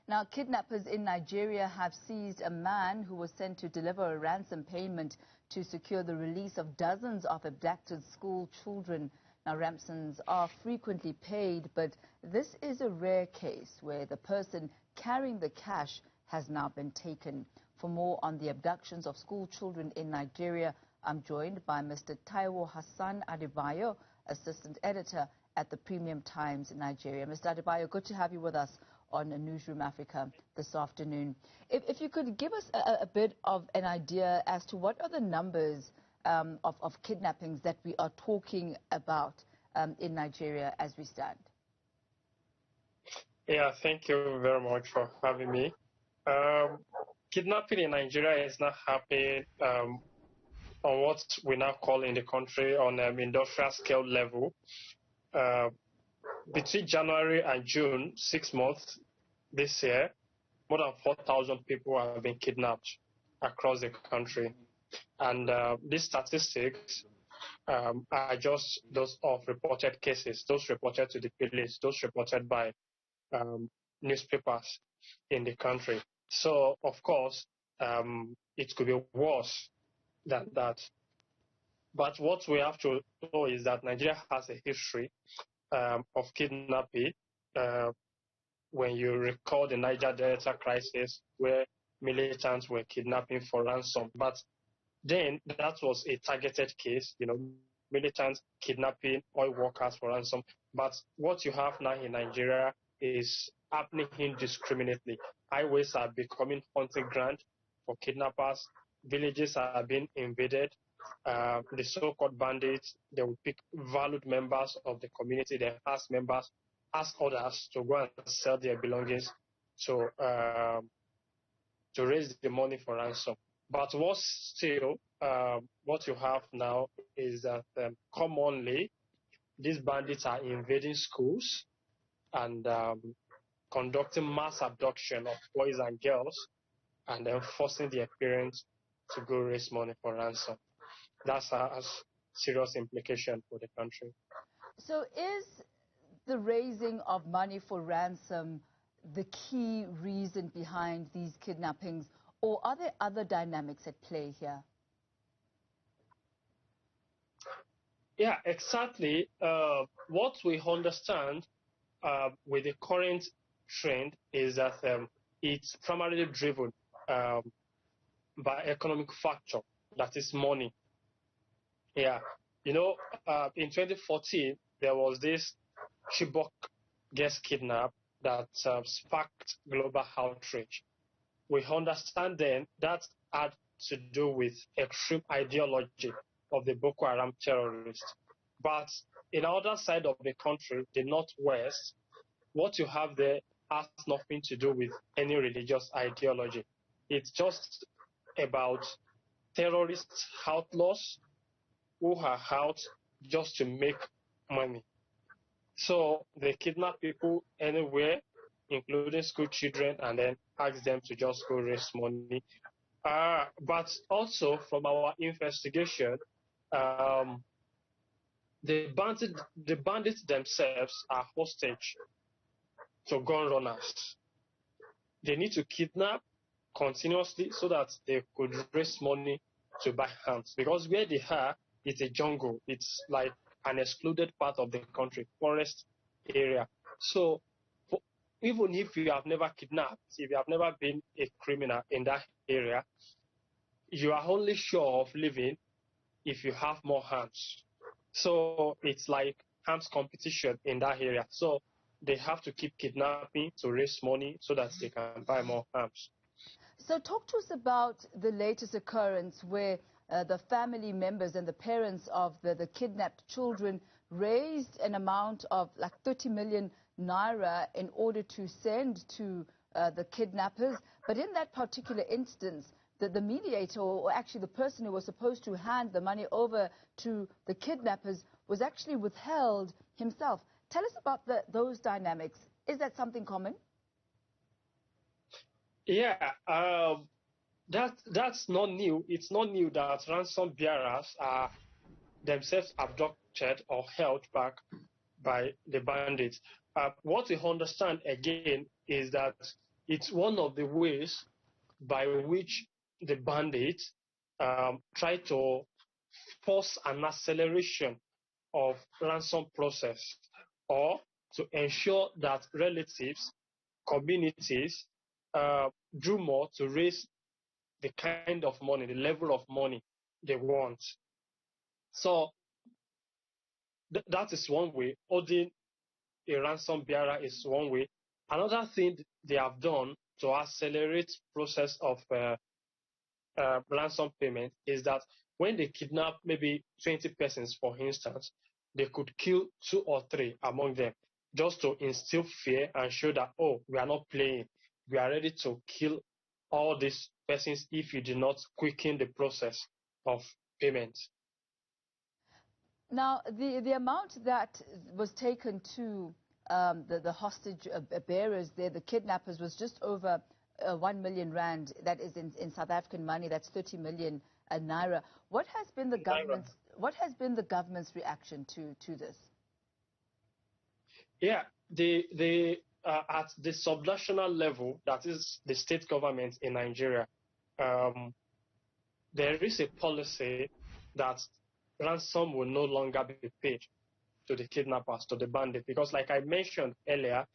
Now, kidnappers in Nigeria have seized a man who was sent to deliver a ransom payment to secure the release of dozens of abducted school children. Now, ransoms are frequently paid, but this is a rare case where the person carrying the cash has now been taken. For more on the abductions of school children in Nigeria, I'm joined by Mr. Taiwo Hassan Adebayo, Assistant Editor at the Premium Times in Nigeria. Mr. Adebayo, good to have you with us on Newzroom Afrika this afternoon. If you could give us a bit of an idea as to what are the numbers of kidnappings that we are talking about in Nigeria as we stand. Yeah, thank you very much for having me. Kidnapping in Nigeria is not happening on what we now call in the country on industrial scale level. Between January and June, 6 months this year, more than 4,000 people have been kidnapped across the country. And these statistics are just those of reported cases, those reported to the police, those reported by newspapers in the country. So, of course, it could be worse than that. But what we have to know is that Nigeria has a history of kidnapping. When you recall the Niger Delta crisis, where militants were kidnapping for ransom. But then that was a targeted case, militants kidnapping oil workers for ransom. But what you have now in Nigeria is happening indiscriminately. Highways are becoming hunting ground for kidnappers. Villages are being invaded. The so-called bandits, they will pick valued members of the community. They ask others to go and sell their belongings to raise the money for ransom. But what you have now is that commonly these bandits are invading schools and conducting mass abduction of boys and girls and then forcing their parents to go raise money for ransom. That's a serious implication for the country. So is the raising of money for ransom the key reason behind these kidnappings, or are there other dynamics at play here? Yeah, exactly. What we understand with the current trend is that it's primarily driven by economic factor, that is money. Yeah, in 2014, there was this Chibok girls kidnap that sparked global outrage. We understand then that had to do with extreme ideology of the Boko Haram terrorists. But in the other side of the country, the Northwest, what you have there has nothing to do with any religious ideology. It's just about terrorist outlaws who are out just to make money. So they kidnap people anywhere, including school children, and then ask them to just go raise money. But also from our investigation, the bandits themselves are hostage to gun runners. They need to kidnap continuously so that they could raise money to buy arms. Because where they are, it's a jungle. It's like an excluded part of the country, forest area. So even if you have never kidnapped, if you have never been a criminal in that area, you are only sure of living if you have more arms. So it's like arms competition in that area. So they have to keep kidnapping to raise money so that they can buy more arms. So talk to us about the latest occurrence where the family members and the parents of the kidnapped children raised an amount of like 30 million naira in order to send to the kidnappers. But in that particular instance, the mediator, or actually the person who was supposed to hand the money over to the kidnappers, was actually withheld himself. Tell us about those dynamics. Is that something common? Yeah, that's not new. It's not new that ransom bearers are themselves abducted or held back by the bandits. What we understand again is that it's one of the ways by which the bandits try to force an acceleration of ransom process, or to ensure that relatives, communities do more to raise the kind of money, the level of money they want. So that is one way. Holding a ransom bearer is one way. Another thing they have done to accelerate process of ransom payment is that when they kidnap maybe 20 persons, for instance, they could kill 2 or 3 among them, just to instill fear and show that, oh, we are not playing. We are ready to kill all these persons if you do not quicken the process of payment. Now, the amount that was taken to the hostage bearers there, the kidnappers, was just over 1 million rand. That is in South African money. That's 30 million naira. What has been the government's reaction to this? Yeah, at the subnational level, that is the state government in Nigeria, there is a policy that ransom will no longer be paid to the kidnappers, to the bandits, because like I mentioned earlier,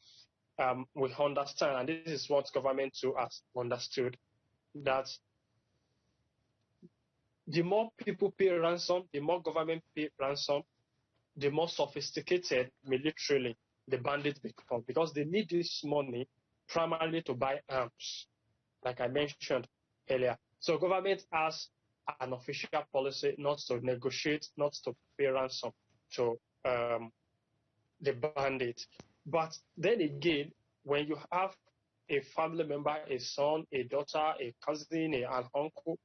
we understand, and this is what government too has understood, that the more people pay ransom, the more government pay ransom, the more sophisticated militarily the bandits become, because they need this money primarily to buy arms, like I mentioned earlier. So government has an official policy not to negotiate, not to pay ransom to the bandits. But then again, when you have a family member, a son, a daughter, a cousin, an uncle,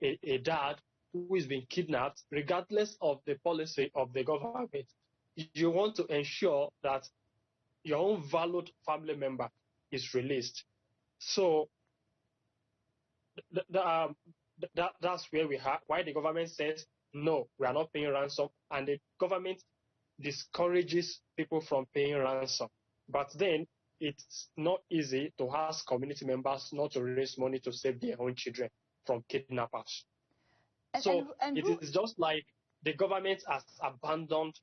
a dad who is being kidnapped, regardless of the policy of the government, you want to ensure that your own valued family member is released. So that's where we have why the government says no, we are not paying ransom, and the government discourages people from paying ransom. But then it's not easy to ask community members not to raise money to save their own children from kidnappers. It is just like the government has abandoned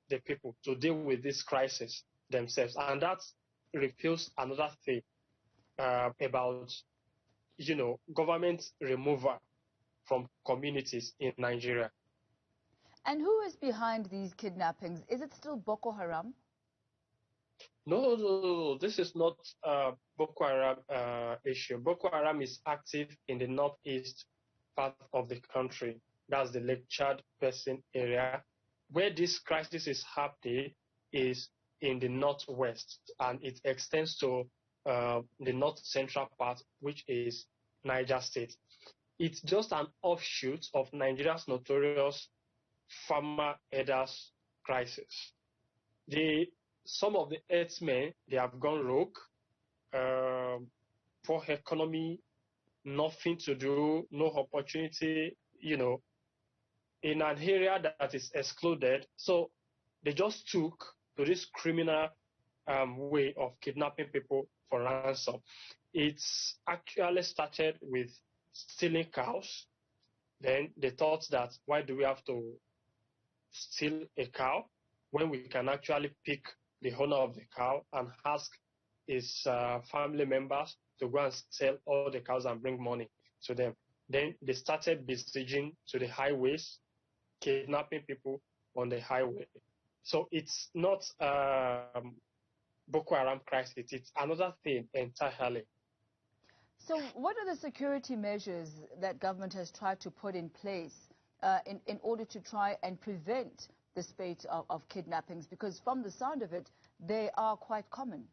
the people to deal with this crisis themselves, and that reveals another thing about government removal from communities in Nigeria. And who is behind these kidnappings? Is it still Boko Haram? No. This is not Boko Haram issue. Boko Haram is active in the northeast part of the country. That's the Lake Chad Basin area. Where this crisis is happening is in the northwest, and it extends to the north central part, which is Niger State. It's just an offshoot of Nigeria's notorious farmer herders crisis. Some of the herdsmen, they have gone rogue, poor economy, nothing to do, no opportunity, in an area that is excluded. So they just took to this criminal way of kidnapping people for ransom. It's actually started with stealing cows. Then they thought that, why do we have to steal a cow when we can actually pick the owner of the cow and ask his family members to go and sell all the cows and bring money to them. Then they started besieging to the highways, kidnapping people on the highway. So it's not Boko Haram crisis. It's another thing entirely. So what are the security measures that government has tried to put in place in order to try and prevent the spate of kidnappings? Because from the sound of it, they are quite common.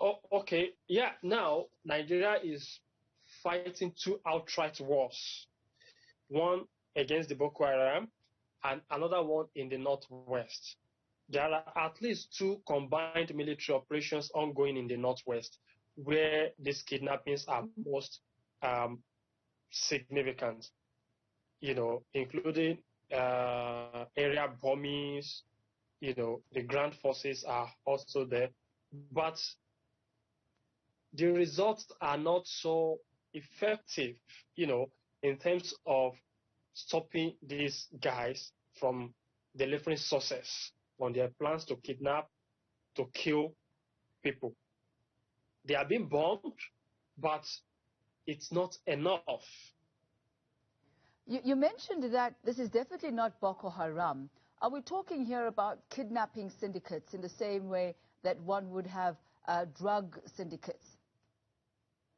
Oh, okay. Yeah, now Nigeria is fighting 2 outright wars. One against the Boko Haram and another one in the northwest. There are at least 2 combined military operations ongoing in the northwest, where these kidnappings are most significant, including area bombings. The ground forces are also there. But the results are not so effective, in terms of stopping these guys from delivering sources on their plans to kidnap, to kill people. They are being bombed, but it's not enough. You mentioned that this is definitely not Boko Haram. Are we talking here about kidnapping syndicates in the same way that one would have drug syndicates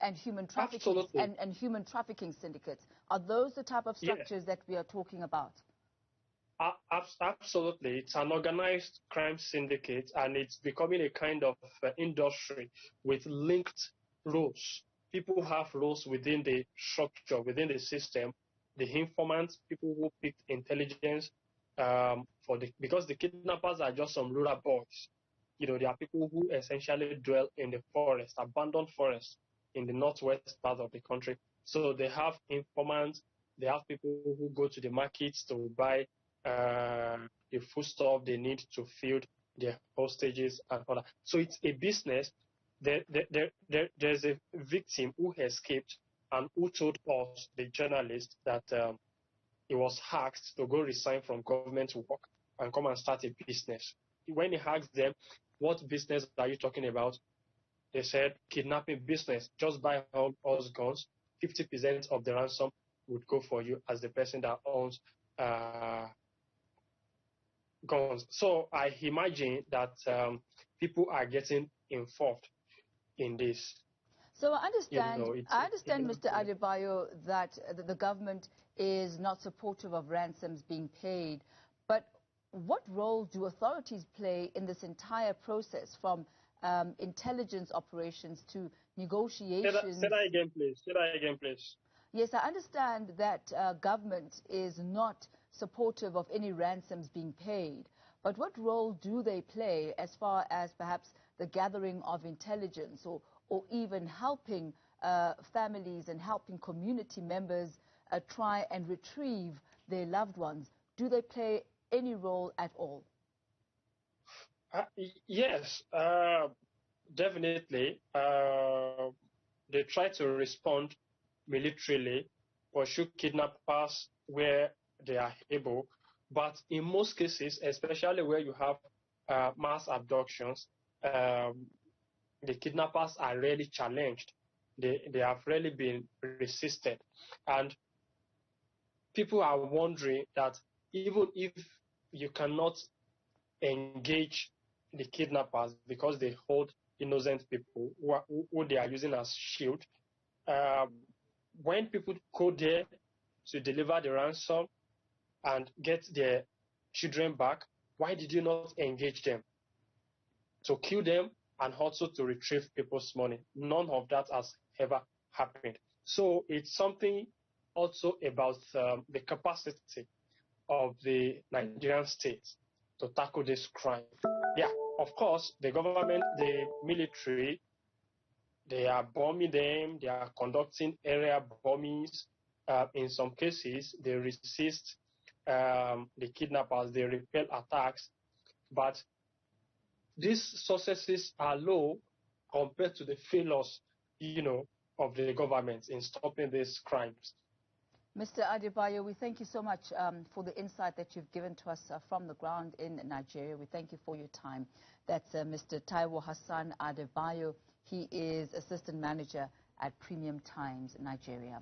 and human trafficking and human trafficking syndicates? Are those the type of structures that we are talking about? Absolutely. It's an organized crime syndicate, and it's becoming a kind of industry with linked roles. People have roles within the structure, within the system. The informants, people who pick intelligence, because the kidnappers are just some rural boys. There are people who essentially dwell in the forest, abandoned forests in the northwest part of the country. So they have informants, they have people who go to the markets to buy the foodstuff they need to feed their hostages and all that. So it's a business. There's a victim who escaped and who told us, the journalist, that he was asked to go resign from government work and come and start a business. When he asked them, what business are you talking about? They said, kidnapping business. Just buy us guns. 50% of the ransom would go for you as the person that owns guns. So I imagine that people are getting involved in this. So I understand, Mr. Adebayo, that the government is not supportive of ransoms being paid. But what role do authorities play in this entire process, from intelligence operations to negotiations? Say that again, please. Say that again, please. Yes, I understand that government is not supportive of any ransoms being paid. But what role do they play as far as perhaps the gathering of intelligence, or even helping families and helping community members try and retrieve their loved ones? Do they play any role at all? Yes, definitely. They try to respond militarily, pursue kidnappers where they are able. But in most cases, especially where you have mass abductions, the kidnappers are really challenged. They have really been resisted. And people are wondering that even if you cannot engage the kidnappers because they hold innocent people who they are using as shield, when people go there to deliver the ransom and get their children back, why did you not engage them to kill them and also to retrieve people's money? None of that has ever happened. So it's something also about the capacity of the Nigerian state to tackle this crime. Yeah, of course, the government, the military, they are bombing them, they are conducting area bombings. In some cases, they resist the kidnappers, they repel attacks. But these successes are low compared to the failures, of the government in stopping these crimes. Mr. Adebayo, we thank you so much for the insight that you've given to us from the ground in Nigeria. We thank you for your time. That's Mr. Taiwo Hassan Adebayo. He is Assistant Manager at Premium Times, Nigeria.